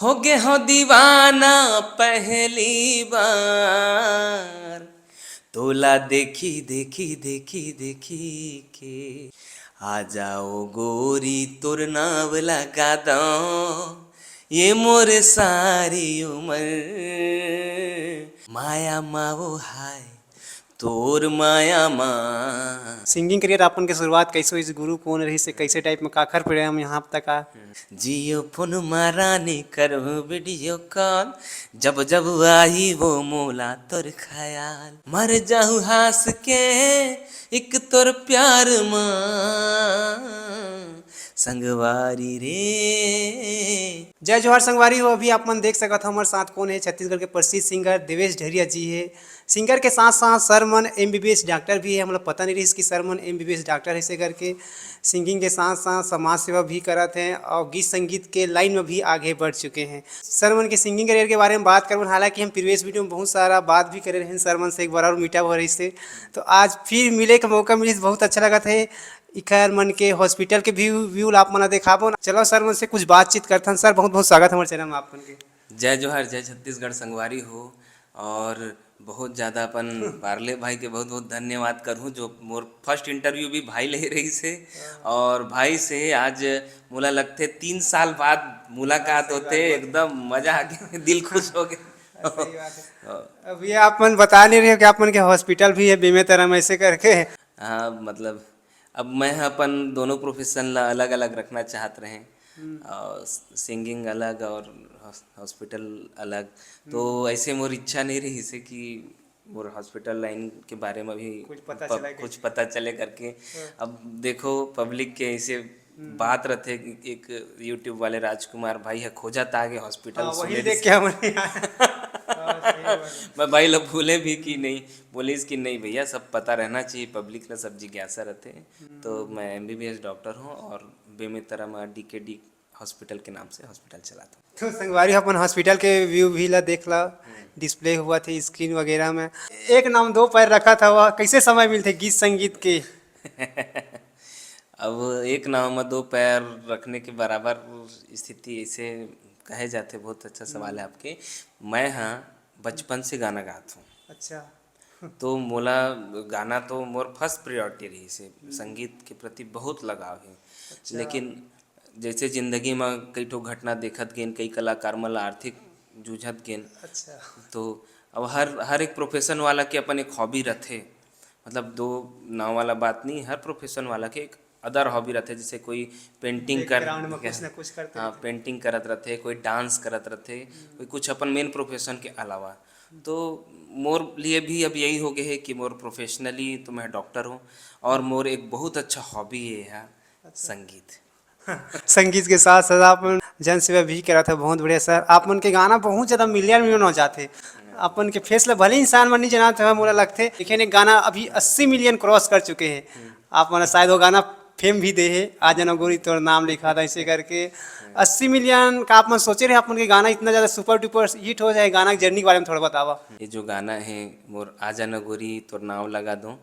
हो गे हो दीवाना पहली बार, तोला देखी देखी देखी देखी के। आ जाओ गोरी तोर नाव लगा दो, ये मोर सारी उम्र। माया माओ हाय तोर माया माँ। सिंगिंग करियर अपन के शुरुआत कैसे हुई, गुरु कौन रही से, कैसे टाइप में काखर पड़े हम यहाँ तक आ। जियो फोन मारानी करो वीडियो कॉल, जब जब आई वो मोला तोर ख्याल। मर जाऊं हंस के एक तोर प्यार माँ, संगवारी रे। जय जोहर संगवारी हो। अभी अपन देख सकत हो हमारे साथ कौन है, छत्तीसगढ़ के प्रसिद्ध सिंगर देवेश ढरिया जी है। सिंगर के साथ साथ सरमन एमबीबीएस डॉक्टर भी है। हम लोग पता नहीं रही इसकी सरमन एमबीबीएस डॉक्टर ऐसे करके सिंगिंग के साथ साथ समाज सेवा भी करते हैं और गीत संगीत के लाइन में भी आगे बढ़ चुके हैं। सरमन के सिंगिंग करियर के बारे में बात करूँ, हालांकि हम प्रीवियस वीडियो में बहुत सारा बात भी करे रहे हैं सरमन से एक बार और मीटा हो रही से, तो आज फिर मिले का मौका मिली, बहुत अच्छा लगा था। इखर मन के हॉस्पिटल के व्यू आप मना देखाबो ना। चलो सर मन से कुछ बातचीत करते हैं। सर बहुत बहुत स्वागत हमारे चैनल में आपन के। जय जोहर, जय छत्तीसगढ़ संगवारी हो। और बहुत ज़्यादा अपन पार्ले भाई के बहुत बहुत धन्यवाद करूँ, जो मोर फर्स्ट इंटरव्यू भी भाई ले रही से। और भाई से आज मोला लगते 3 साल बाद मुलाकात होते, एकदम मजा आ गया, दिल खुश हो गया। सही बात है। अब ये आप मन बता नहीं रहे हो कि आप मन के हॉस्पिटल भी है बीमे तरह में ऐसे करके। हाँ मतलब अब मैं अपन दोनों प्रोफेशन ला अलग अलग रखना चाहत रहे, और सिंगिंग अलग और हॉस्पिटल अलग। तो ऐसे मोर इच्छा नहीं रही से कि मोर हॉस्पिटल लाइन के बारे में भी कुछ पता चले करके। अब देखो पब्लिक के ऐसे बात रहते कि एक यूट्यूब वाले राजकुमार भाई है खोजत आगे हॉस्पिटल वही देख के हमने मैं भाई लोग भूले भी कि नहीं, पुलिस की नहीं भैया, सब पता रहना चाहिए, पब्लिक ला सब जिज्ञासा रहते हैं। तो मैं एमबीबीएस डॉक्टर हूँ और बेमेतरा में डीकेडी हॉस्पिटल के नाम से हॉस्पिटल चलाता हूँ। तो संगवारी अपन हॉस्पिटल के व्यू भी ला देख ला, डिस्प्ले हुआ थे स्क्रीन वगैरह में। एक नाम दो पैर रखा था, वह कैसे समय मिलते गीत संगीत के। अब एक नाव में दो पैर रखने के बराबर स्थिति ऐसे कहे जाते। बहुत अच्छा सवाल है आपके। मैं हाँ बचपन से गाना गाता हूँ। अच्छा। तो मोला गाना तो मोर फर्स्ट प्रायोरिटी रही से, संगीत के प्रति बहुत लगाव है। अच्छा। लेकिन जैसे जिंदगी में कई ठो घटना देखत गेन, कई कलाकार मन ला आर्थिक जूझत गेन। अच्छा। तो अब हर एक प्रोफेशन वाला के अपन एक हॉबी रथे, मतलब दो नाव वाला बात नहीं, हर प्रोफेशन वाला के एक अदर हॉबी रहते। जैसे कोई पेंटिंग कर बैकग्राउंड में कुछ ना कुछ करते हाँ रहते। पेंटिंग करत रहते, कोई डांस करत रहते, कोई कुछ अपन मेन प्रोफेशन के अलावा। तो मोर लिए भी अब यही हो गए है कि मोर प्रोफेशनली तो मैं डॉक्टर हूँ, और मोर एक बहुत अच्छा हॉबी ये है संगीत। संगीत के साथ साथ आप जन सेवा भी करा था, बहुत बढ़िया सर। आप मन के गाना बहुत ज़्यादा मिलियन मिलियन हो जाते। अपन के फेस ला भले इंसान मन नहीं जानते हैं, मोला लगते लेकिन एक गाना अभी 80 मिलियन क्रॉस कर चुके हैं। आप मन शायद वो गाना फेम भी दे है, आज ना गोरी तोर नाम लिखा था ऐसे करके 80 मिलियन का। आप मन सोचे रहे अपन के गाना इतना ज़्यादा सुपर डुपर हिट हो जाए। गाना की जर्नी के बारे में थोड़ा बतावा। ये जो गाना है मोर आजा न गोरी तोर नाव लगा दूँ,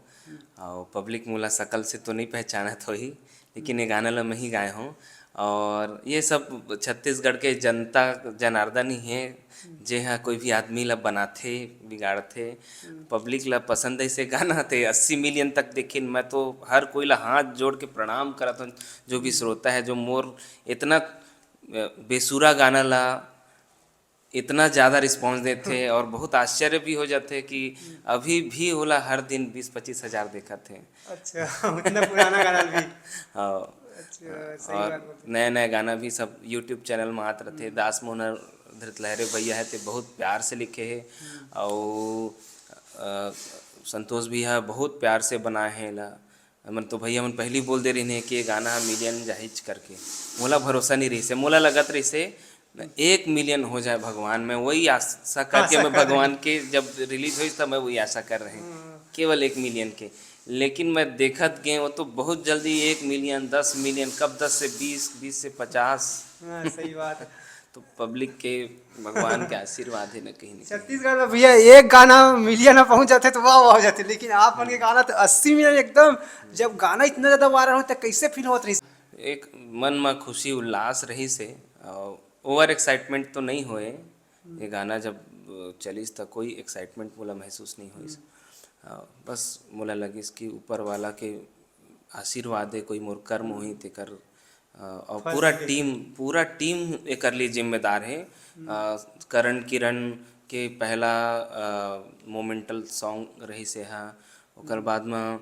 और पब्लिक मोला शकल से तो नहीं पहचानत हो ही, लेकिन ये गाना ला मैं ही गाए हूँ। और ये सब छत्तीसगढ़ के जनता जनार्दन ही है, जे हाँ कोई भी आदमी ला बनाथे बिगाड़थे। पब्लिक ला पसंद ऐसे गाना थे 80 मिलियन तक देखे। मैं तो हर कोई ला हाथ जोड़ के प्रणाम करत हूँ, जो भी श्रोता है, जो मोर इतना बेसुरा गाना ला इतना ज़्यादा रिस्पॉन्स देते, और बहुत आश्चर्य भी हो जाते कि अभी भी होला हर दिन 20-25 हज़ार देखा थे। अच्छा, उतना पुराना गाना भी। हाँ, अच्छा, सही और बात बोलते। नए नए गाना भी सब यूट्यूब चैनल में आते रहते। दास मोहन धृत लहरे भैया है, तो बहुत प्यार से लिखे है, और संतोष भी है बहुत प्यार से बनाए हैं ला। मन तो भैया मन पहली बोल दे रही है कि ये गाना मिलियन जाहिज करके। मोला भरोसा नहीं रही से, मोला लगत रही से 1 मिलियन हो जाए भगवान। मैं वही आशा करके मैं भगवान के जब रिलीज हुई तब मैं वही आशा कर रहे हैं, केवल 1 मिलियन के। लेकिन मैं देखत गए वो तो बहुत जल्दी 1 मिलियन, 10 मिलियन, कब 10 से 20, 20 से 50। हाँ, सही बात है। तो पब्लिक के भगवान के आशीर्वाद है न कहीं न कहीं। छत्तीसगढ़ में भैया एक गाना मिलियन में पहुंच जाते तो वाह वाह हो जाते, लेकिन आप मन के गाना तो 80 मिलियन एकदम। जब गाना इतना ज्यादा वायरल होता कैसे फील होत रही। एक मन में खुशी उल्लास रही से, और ओवर एक्साइटमेंट तो नहीं होए। ये गाना जब चलिस त कोई एक्साइटमेंट मोला महसूस नहीं होइस। बस मोला लगिस कि ऊपर वाला के आशीर्वाद है, कोई मोर कर्म होही तेकर और फल पूरा टीम एकर लिए जिम्मेदार है। करण किरण के पहला मोमेंटल सॉन्ग रही से हा, ओकर बाद में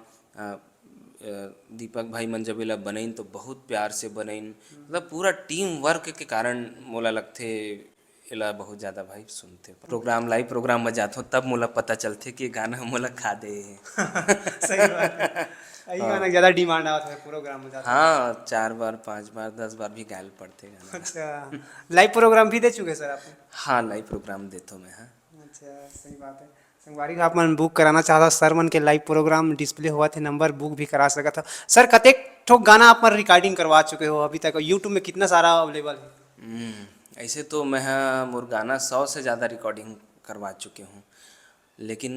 दीपक भाई मन जब एला बनइन तो बहुत प्यार से बनइन, मतलब पूरा टीम वर्क के कारण मोला लगथे एला बहुत ज़्यादा भाई सुनथे। प्रोग्राम लाइव प्रोग्राम में जाथो तब मोला पता चलथे कि ये गाना मोला खा दे हे। सही बात है। यही गाना ज़्यादा डिमांड आवत है प्रोग्राम में जाता है। हाँ, 4 बार 5 बार 10 बार भी गायल पड़थे गाना। अच्छा, लाइव प्रोग्राम भी दे चुके सर आप? हाँ, लाइव प्रोग्राम देथो मैं। हाँ अच्छा, सही बात है। संगवारी आप मन बुक कराना चाहता सर मन के लाइव प्रोग्राम डिस्प्ले हुआ थे, नंबर बुक भी करा सकता था सर। कतेक ठोक गाना आप मन रिकॉर्डिंग करवा चुके हो अभी तक, यूट्यूब में कितना सारा अवेलेबल है? ऐसे तो मैं हाँ मोर गाना 100 से ज़्यादा रिकॉर्डिंग करवा चुके हूँ, लेकिन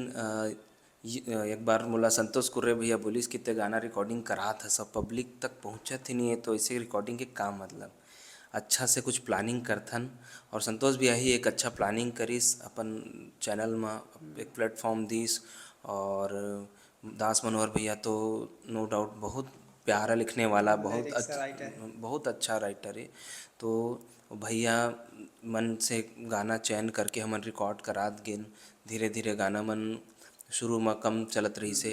एक बार मोला संतोष कुर्रे भैया बोलिस कि ते गाना रिकॉर्डिंग करा था, सब पब्लिक तक पहुँचत ही नहीं है, तो ऐसे रिकॉर्डिंग के काम मतलब अच्छा से कुछ प्लानिंग करथन। और संतोष भैया ही एक अच्छा प्लानिंग करिस, अपन चैनल में एक प्लेटफॉर्म दिस। और दास मनोहर भैया तो नो डाउट बहुत प्यारा लिखने वाला, लिरिक्स राइटर। बहुत अच्छा राइटर है। तो भैया मन से गाना चयन करके हमन रिकॉर्ड करात गेन। धीरे धीरे गाना मन शुरू में कम चलत रही से,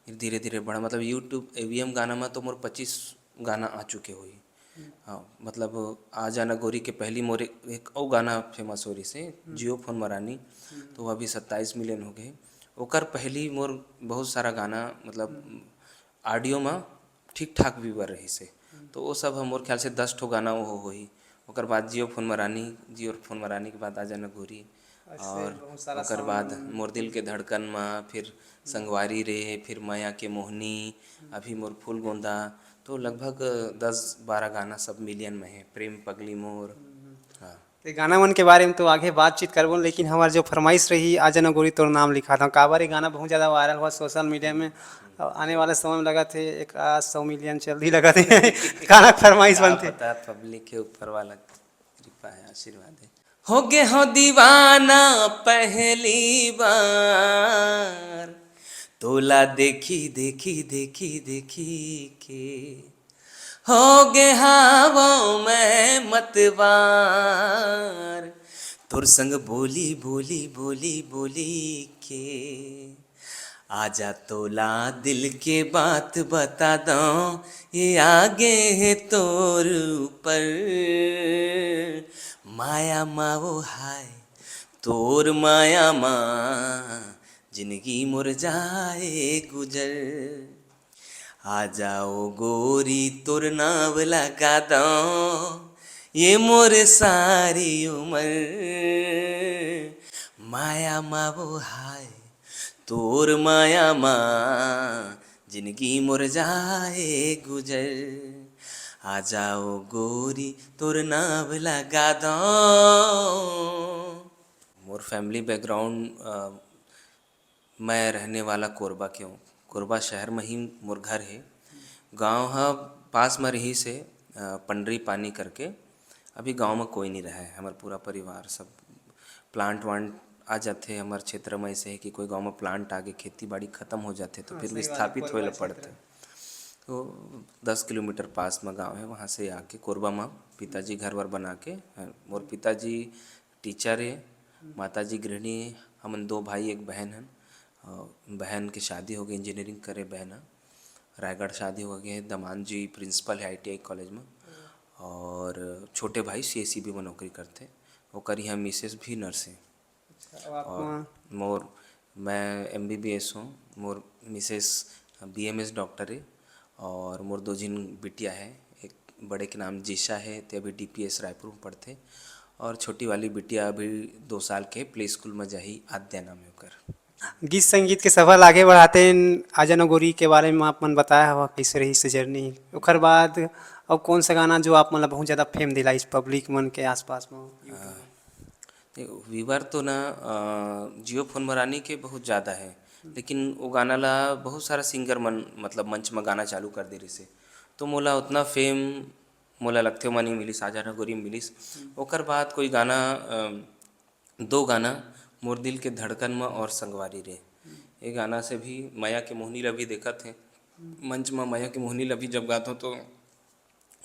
फिर धीरे धीरे बढ़ा, मतलब यूट्यूब एवीएम गाना में तो मोर 25 गाना आ चुके हुई। हाँ, मतलब आ जाना गोरी के पहली मोर एक और गाना फेमस हो रही से जियो फोन मरानी, तो वो अभी 27 मिलियन हो गए। ओकर पहली मोर बहुत सारा गाना मतलब ऑडियो में ठीक ठाक व्यूवर रही से, तो वो सब मोर ख्याल से 10 ठो गाना वो होही। ओकर बाद जियो फोन मरानी के बाद आ जाना गोरी, ऐसे और बहुत सारा ओकर बाद मोर दिल के धड़कन में, फिर संगवारी रे, फिर माया के मोहनी, अभी मोर फूल गोंदा, तो लगभग 10-12 गाना सब मिलियन में है। प्रेम पगली मोर। हाँ तो गाना मन के बारे में तो आगे बातचीत करबो, लेकिन हमार जो फरमाइश रही आ जाना गोरी तोर नाम लिखा था, काबर ये गाना बहुत ज़्यादा वायरल हुआ सोशल मीडिया में। और आने वाले समय में लगा थे एक 100 मिलियन जल्दी लगा थे गाना के फरमाइश क्या बनते। पता, पब्लिक के ऊपर वाला कृपा है, आशीर्वाद है। हो गए हो दीवाना पहली बार, तोला देखी देखी देखी देखी के, हो गए हवाओं में मतवार, तुर संग बोली बोली बोली बोली के, आजा तोला दिल के बात बता दो, ये आगे है तोर ऊपर, माया माओ हाय तोर माया माँ, जिंदगी मुर जाए गुजर, आ जाओ गोरी तोर नाव लगा दो, ये मोर सारी उम्र, माया मावो हाय तोर माया माँ, जिंदगी मुर जाए गुजर, आ जाओ गोरी तोर नाव लगा दो। मोर फैमिली बैकग्राउंड, मैं रहने वाला कोरबा के हूँ। कोरबा शहर में ही मोर घर है। गांव है पास में रही से पंडरी पानी करके। अभी गांव में कोई नहीं रहा है, हमारा पूरा परिवार सब प्लांट वांट आ जाते हमारे क्षेत्र में। ऐसे है कि कोई गांव में प्लांट आगे खेती बाड़ी ख़त्म हो जाते तो फिर सही बात है, विस्थापित होए कोरबा ला पड़ते। तो 10 किलोमीटर पास में गांव है, वहाँ से आके कोरबा में पिताजी घर वर बना के मोर पिताजी टीचर है, माताजी गृहिणी है, हमन 2 भाई 1 बहन हैं। बहन की शादी हो गई, इंजीनियरिंग करे बहन है, रायगढ़ शादी हो गई है। दमान जी प्रिंसिपल है आईटीआई कॉलेज में, और छोटे भाई सीएसईबी में नौकरी करते। ओकर यहाँ मिसेस भी नर्स है। अब आप और मोर मैं एमबीबीएस हूँ, मोर मिसेस बीएमएस डॉक्टर है, और मोर 2 जिन बिटिया है। एक बड़े के नाम जीशा है, ते अभी डीपीएस रायपुर में पढ़ते, और छोटी वाली बिटिया अभी 2 साल के प्ले स्कूल में जाही, आद्या नाम है ओकर। गीत संगीत के सफर आगे बढ़ाते हैं। आजा गोरी के बारे में आप मन बताया हुआ कैसे रही से जर्नी। ओकर बाद और कौन सा गाना जो आप मतलब बहुत ज़्यादा फेम दिला इस पब्लिक मन के आसपास में YouTube में? व्यूवर तो ना जियो फोन मरानी के बहुत ज़्यादा है, लेकिन वो गाना ला बहुत सारा सिंगर मन मतलब मंच में गाना चालू कर दे रही से, तो मोला उतना फेम मोला लगथे ओमा नहीं मिलिस, आजा न गोरी में मिलिस। ओकर बाद कोई गाना दो गाना मोर दिल के धड़कन में और संगवारी रे, ये गाना से भी माया के मोहनी ला भी देखत हे, मंच में माया के मोहनी ला भी जब गात हो तो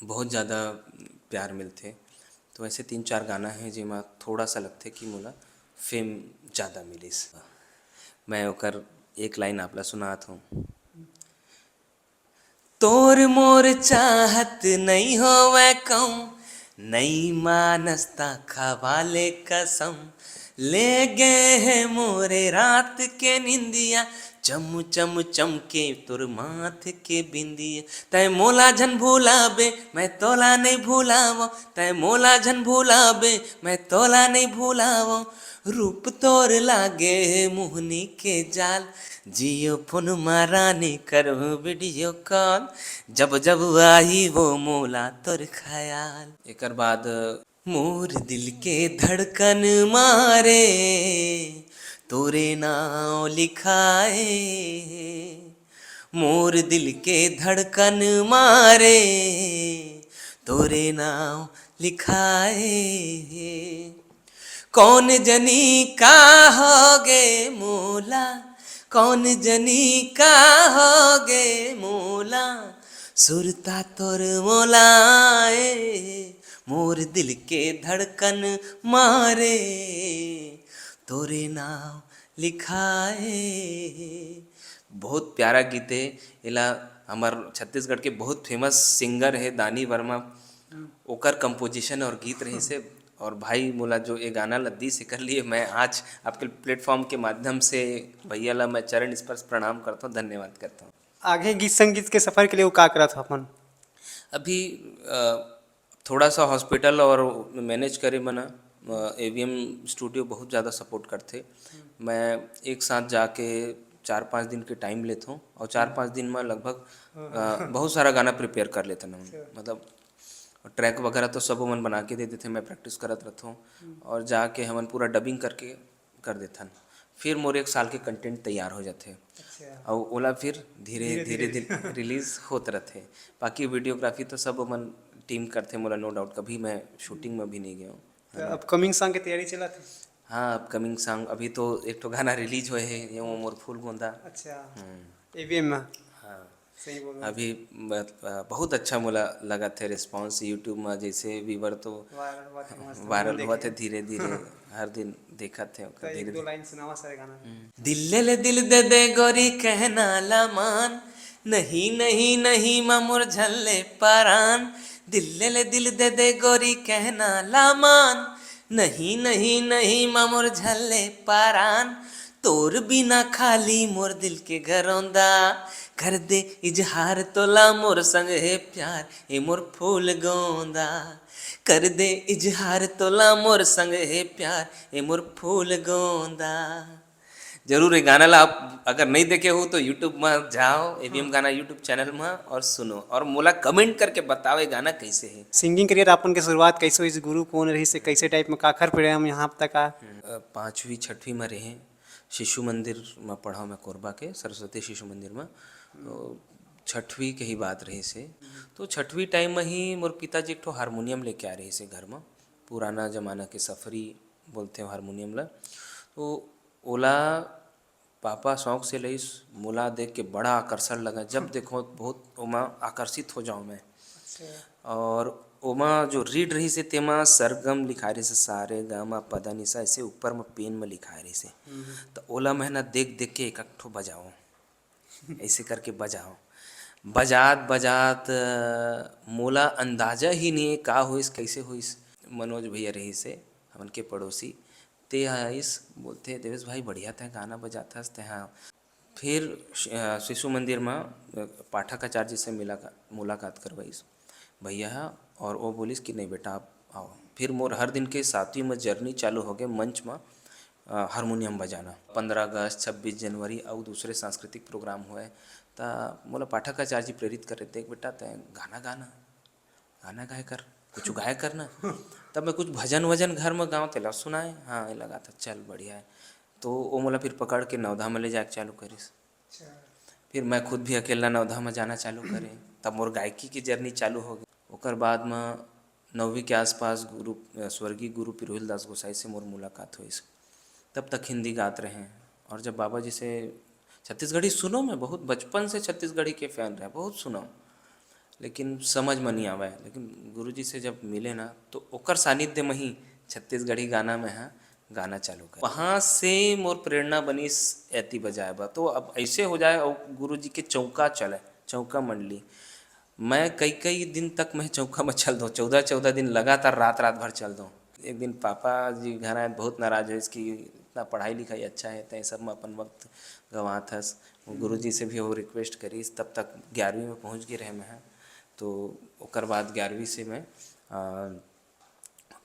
बहुत ज़्यादा प्यार मिलथे। तो ऐसे 3-4 गाना हैं जेमा थोड़ा सा लगथे कि मोला फेम ज़्यादा मिलिस। मैं ओकर एक लाइन आपला सुनात हूँ। तोर मोर चाहत नहीं होवे कहूँ, नहीं मानसता खवाले कसम, ले गए हैं मोरे रात के निंदिया, चम चम चमके तुर माथ के बिंदिया। तय मोला झन भूलाबे मैं तोला नहीं भूलावो, तय मोला झन भूलाबे मैं तोला नहीं भूलावो, रूप तोर लागे मोहनी के जाल, जियो फोन मारानी करो वीडियो कॉल, जब जब आई वो मोला तोर ख्याल। एकर बाद मोर दिल के धड़कन मारे तोरे नाम लिखाए, मोर दिल के धड़कन मारे तोरे नाम लिखाए, कौन जनी का होगे मोला, कौन जनी का होगे मोला, सुरता तोर मोलाए, मोर दिल के धड़कन मारे तोरे नाम लिखाए। बहुत प्यारा गीत है। एला हमार छत्तीसगढ़ के बहुत फेमस सिंगर है दानी वर्मा, ओकर कंपोजिशन और गीत रही से, और भाई मोला जो ये गाना लद्दी से कर लिए, मैं आज आपके प्लेटफॉर्म के माध्यम से भैया ला मैं चरण स्पर्श प्रणाम करता हूँ, धन्यवाद करता हूँ। आगे गीत संगीत के सफर के लिए वो का करत हो अपन? अभी थोड़ा सा हॉस्पिटल और मैनेज करे मना एवीएम स्टूडियो बहुत ज़्यादा सपोर्ट करते। मैं एक साथ जाके 4-5 दिन के टाइम लेता हूँ, और 4-5 दिन में लगभग बहुत सारा गाना प्रिपेयर कर लेता हूँ। मतलब ट्रैक वगैरह तो सब मन बना के दे देते, मैं प्रैक्टिस करत रहता हूँ और जाके हमन पूरा डबिंग करके कर देथन। फिर मोर 1 साल के कंटेंट तैयार हो जाते और ओला फिर धीरे धीरे रिलीज होत रहते। बाकी वीडियोग्राफी तो सब मन टीम करते, मोला नो डाउट, कभी मैं शूटिंग में भी नहीं गया हूँ। तो अपकमिंग सॉन्ग की तैयारी चला थी? हाँ, अपकमिंग सॉन्ग अभी तो एक तो गाना रिलीज हुए है, ये वो मोर फूल गोंदा। अच्छा, एवीएम में? हाँ, सही बोल रहे अभी बहुत अच्छा मोला लगा थे रिस्पांस यूट्यूब में, जैसे व्यूवर तो वायरल हुआ थे धीरे धीरे, हर दिन देखा थे तो धीरे एक दो धीरे। लाइन सुनावा सारे गाना। दिल ले दिल दे दे गोरी कहना लमान, नहीं नहीं नहीं मामुर झल्ले परान, दिल ले दिल दे दे गोरी कहना लमान, नहीं नहीं नहीं मामुर झल्ले परान, तोर बिना खाली मोर दिल के घरौंदा, कर दे इजहार तोला मोर संग है प्यार, ए मोर फूल गोंदा, कर दे इजहार तोला मोर संग है प्यार, ए मोर फूल गोंदा। जरूर ये गाना ला आप अगर नहीं देखे हो तो यूट्यूब में जाओ, एवीएम गाना यूट्यूब चैनल में, और सुनो और मोला कमेंट करके बताओ ये गाना कैसे है। सिंगिंग करियर अपन के शुरुआत कैसे हुई? गुरु कौन रही से? कैसे टाइप में काखर पड़े हम यहाँ तक आ? 5वीं 6वीं में रहे, शिशु मंदिर में पढ़ा मैं, कोरबा के सरस्वती शिशु मंदिर में। तो 6वीं के ही बात रही से, तो 6वीं टाइम में ही मोर पिताजी एक ठो हारमोनियम लेके आ रही से घर में, पुराना जमाना के सफरी बोलते हैं हारमोनियम ला। तो ओला पापा शौक से लईस, मोला देख के बड़ा आकर्षण लगा, जब देखो बहुत ओमा आकर्षित हो जाऊँ मैं। और ओमा जो रीड रही से तेमा सरगम लिखा रही से, सारे गामा पदा निसा ऐसे ऊपर में पेन में लिखा रही से। तो ओला मैं ना देख देख के एक ठो बजाओ, ऐसे करके बजाओ, बजात बजात मोला अंदाजा ही नहीं का होइस कैसे होइस। मनोज भैया रही से हमन के पड़ोसी, ते आइस बोलते देवेश भाई बढ़िया था गाना बजाता हस ते। हाँ, फिर शिशु मंदिर में पाठक आचार्य जी से मुलाकात करवाइस भैया, और वो बोलिस कि नहीं बेटा आप आओ। फिर मोर हर दिन के 7वीं में जर्नी चालू हो गए मंच में हारमोनियम बजाना। 15 अगस्त 26 जनवरी और दूसरे सांस्कृतिक प्रोग्राम हुए, तो मोला पाठक आचार्य जी प्रेरित कर रहे थे, बेटा तय गाना गाना, गाना गाय कर, कुछ गाय करना। तब मैं कुछ भजन वजन घर में गाँव तेला सुनाए, हाँ ये लगा था चल बढ़िया है। तो वो मोला फिर पकड़ के नवधा में ले जाके चालू करिस। फिर मैं खुद भी अकेला नवधा में जाना चालू करे, तब मोर गायकी की जर्नी चालू हो गई। ओकर बाद में 9वीं के आसपास स्वर्गीय गुरु पिरोहिल दास गोसाई से मोर मुलाकात हुई। तब तक हिंदी गाते रहे। और जब बाबा जी से छत्तीसगढ़ी सुनो, मैं बहुत बचपन से छत्तीसगढ़ी के फ़ैन रहे, बहुत सुना, लेकिन समझ में नहीं आवे। लेकिन गुरुजी से जब मिले ना तो ओकर सानिध्य में ही छत्तीसगढ़ी गाना में है गाना चालू कर। वहाँ से मोर प्रेरणा बनी ऐती बजाए बा। तो अब ऐसे हो जाए और गुरुजी के चौका चले, चौका मंडली, मैं कई कई दिन तक मैं चौका में चल दूँ, 14-14 दिन लगातार रात रात भर चल दूँ। एक दिन पापा जी घर आए, बहुत नाराज है इसकी, इतना पढ़ाई लिखाई अच्छा है तय सब में अपन वक्त गंवात हस। गुरु जी से भी वो रिक्वेस्ट करी, तब तक 11वीं में पहुँच गए रहे मैं। तो ओकर बाद 11वीं से मैं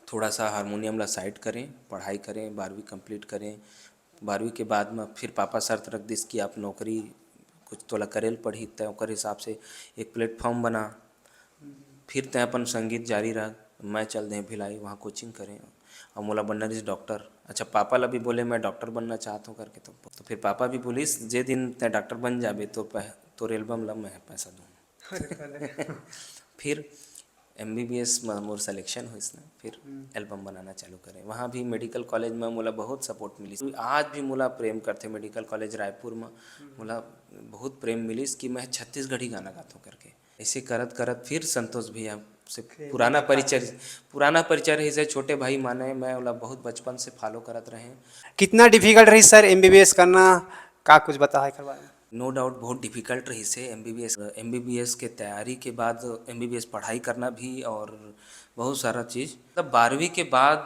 थोड़ा सा हारमोनियम ला साइड करें, पढ़ाई करें, 12वीं कंप्लीट करें। 12वीं के बाद में फिर पापा शर्त रख दिस कि आप नौकरी कुछ तोला करेल पढ़ी, तय ओकर हिसाब से एक प्लेटफॉर्म बना। फिर तय अपन संगीत जारी रख, मैं चल दें भिलाई वहाँ कोचिंग करें और मोला बनना रही डॉक्टर। अच्छा, पापा ला भी बोले मैं डॉक्टर बनना चाहता हूँ करके, तो फिर पापा भी बोलिस जे दिन तय डॉक्टर बन जाबे तो तोर एल्बम ला मैं पैसा दूँ। फिर MBBS में मोर सिलेक्शन हुई ना, फिर एल्बम बनाना चालू करें। वहाँ भी मेडिकल कॉलेज में मोला बहुत सपोर्ट मिली। आज भी मोला प्रेम करते मेडिकल कॉलेज रायपुर में, मोला बहुत प्रेम मिलीस कि मैं छत्तीसगढ़ी गाना गाता हूँ करके। ऐसे करत करत फिर संतोष भैया से पुराना परिचय रही से, छोटे भाई माने, मैं वाला बहुत बचपन से फॉलो करत रहे। कितना डिफिकल्ट रही सर MBBS करना, का कुछ बता है करवा? नो डाउट बहुत डिफ़िकल्ट रही से MBBS के तैयारी के बाद MBBS पढ़ाई करना भी, और बहुत सारा चीज़। तब 12वीं के बाद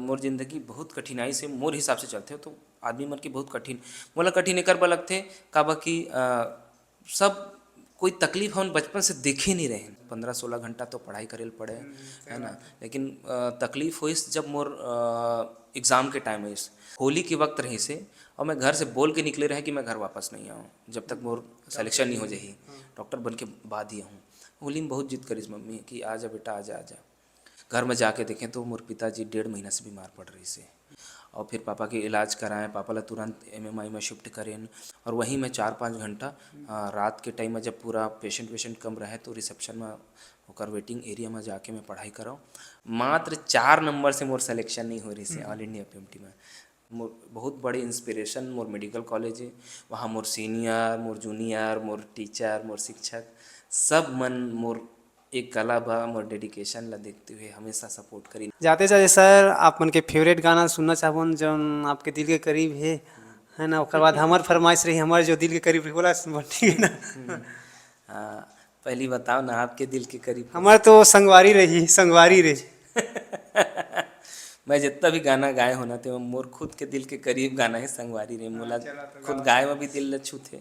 मोर जिंदगी बहुत कठिनाई से मोर हिसाब से चलते हो, तो आदमी मन की बहुत कठिन मोला कठिन एकर बर लगथे काबा कि सब कोई तकलीफ हम बचपन से देखे नहीं रहे। 15-16 घंटा तो पढ़ाई करेल पड़े, है ना। लेकिन तकलीफ हुई जब मोर एग्ज़ाम के टाइम हुई, होली के वक्त रही से, और मैं घर से बोल के निकले रहे कि मैं घर वापस नहीं आऊँ जब तक मोर सिलेक्शन नहीं हो जाही, डॉक्टर बन के बाद ही आऊँ। होली में बहुत जिद करी मम्मी कि आजा बेटा आजा आजा। घर में जाके देखें तो मोर पिताजी 1.5 महीना से बीमार पड़ रही से, और फिर पापा के इलाज कराएं, पापा ला तुरंत MMI में शिफ्ट करें। और वहीं मैं 4-5 घंटा रात के टाइम में जब पूरा पेशेंट कम रहे तो रिसेप्शन में होकर वेटिंग एरिया में जाके मैं पढ़ाई कराऊँ। मात्र 4 नंबर से मोर सिलेक्शन नहीं हो रही से ऑल इंडिया PMT में। मोर बहुत बड़ी इंस्पिरेशन मोर मेडिकल कॉलेज है। वहाँ मोर सीनियर, मोर जूनियर, मोर टीचर, मोर शिक्षक सब मन मोर एक कला बा, मोर डेडिकेशन ला देखते हुए हमेशा सपोर्ट करी। जाते जाते सर आप मन के फेवरेट गाना सुनना चाहबन जो आपके दिल के करीब है ना, ओकर बाद हमार फरमाइश रही, हमार जो दिल के करीब रही बोला सुनबन, ठीक है ना? हाँ, पहली बताओ ना आपके दिल के करीब। हमार तो संगवारी रही, संगवारी रही। मैं जितना भी गाना गाए होना थे वो मोर खुद के दिल के करीब गाना है संगवारी रे मोला, खुद गाए में भी दिल ल छूथे।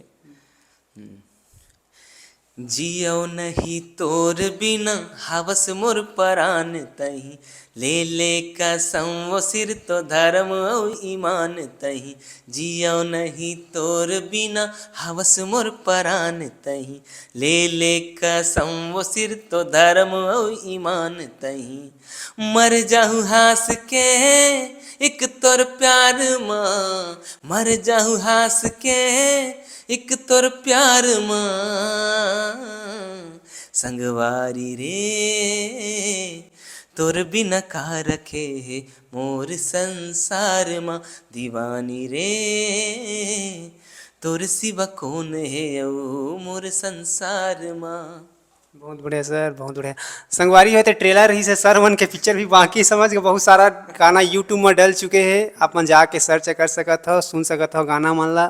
जियो नहीं तोर बिना हवस मोर परान तही, ले ले कसम वो सिर तो धर्म और ईमान तही। जियो नहीं तोर बिना हवस मोर परान तही, ले ले कसम वो सिर तो धर्म और ईमान तही। मर जाऊँ हंस के एक तोर प्यार माँ, मर जाऊँ हंस के एक तोर प्यार माँ, संगवारी रे तोर बिना का रखे है मोर संसार माँ। दीवानी रे तोर सिवा कौन है ओ मोर संसार माँ। बहुत बढ़िया सर, बहुत बढ़िया। संगवारी है तो ट्रेलर ही से सर मन के पिक्चर भी बाकी समझ के बहुत सारा गाना यूट्यूब में डल चुके हैं, आप मन जाके सर्च कर सकत हो, सुन सकत हो गाना मन ला।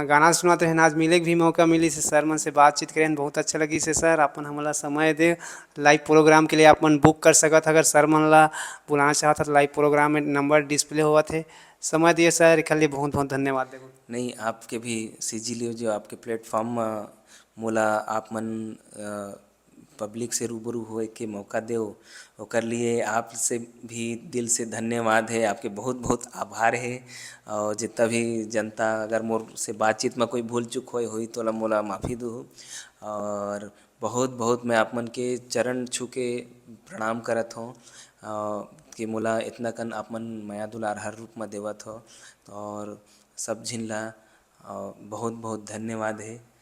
गाना सुना तो है आज मिले के भी मौका मिली से सर मन से बातचीत करें, बहुत अच्छा लगी से सर। अपन हमला समय दे लाइव प्रोग्राम के लिए आप मन बुक कर सकत, अगर सर मन ला बुलाना चाहत तो लाइव प्रोग्राम में नंबर डिस्प्ले हुआ थे। समय दिए सर, एक लिए बहुत बहुत धन्यवाद देखो। नहीं, आपके भी सीजी लियो जो आपके प्लेटफॉर्म मोला आप मन पब्लिक से रूबरू होए के मौका दो, ओकर लिए आपसे भी दिल से धन्यवाद है, आपके बहुत बहुत आभार है। और जितना भी जनता अगर मोर से बातचीत में कोई भूल चूक होई तो मोला माफ़ी दो। और बहुत बहुत मैं आप मन के चरण छू के प्रणाम करत हूँ कि मोला इतना कन आप मन माया दुलार हर रूप में देवत हो। और सब झिन ला बहुत बहुत धन्यवाद है।